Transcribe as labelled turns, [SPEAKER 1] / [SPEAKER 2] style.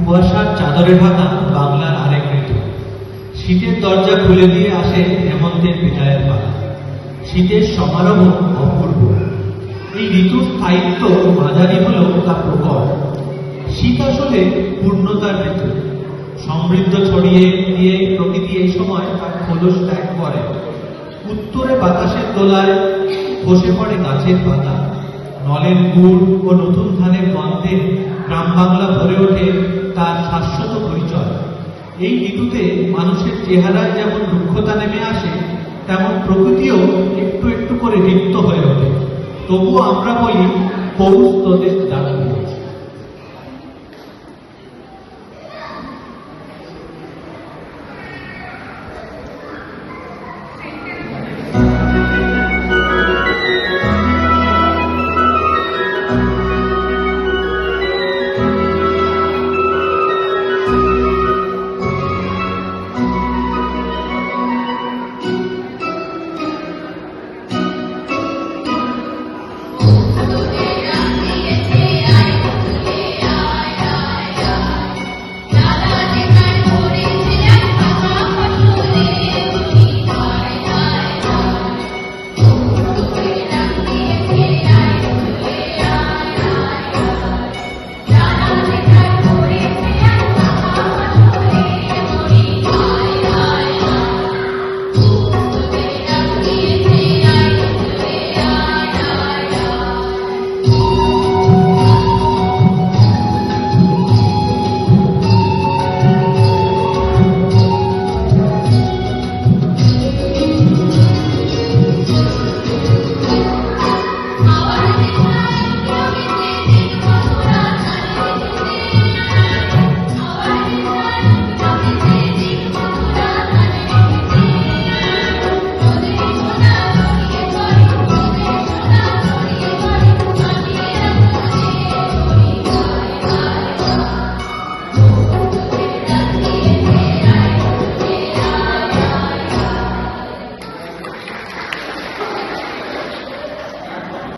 [SPEAKER 1] কুয়াশার চাদরে ঢাকা বাংলার আরেক ঋতু। শীতের দরজা খুলে দিয়ে আসে হেমন্তের বিদায়ের পালা। শীতের সমারোহ অপূর্ব। এই ঋতুর স্থায়িত্ব মাঝারি হলেও তা প্রকট। শীত আসলে পূর্ণতার ঋতু। সমৃদ্ধ ছড়িয়ে দিয়ে প্রকৃতি এই সময় তার খোলস ত্যাগ করে। উত্তরে বাতাসের দোলায় খসে পড়ে গাছের পাতা। নলের গুড় ও নতুন ধানের গন্ধে গ্রাম বাংলা ভরে ওঠে তার শাশ্বত পরিচয়। এই ঋতুতে মানুষের চেহারায় যেমন রুক্ষতা নেমে আসে, তেমন প্রকৃতিও একটু একটু করে রিক্ত হয়ে ওঠে। তবুও আমরা বলি পৌষ তোদের ডাকবে।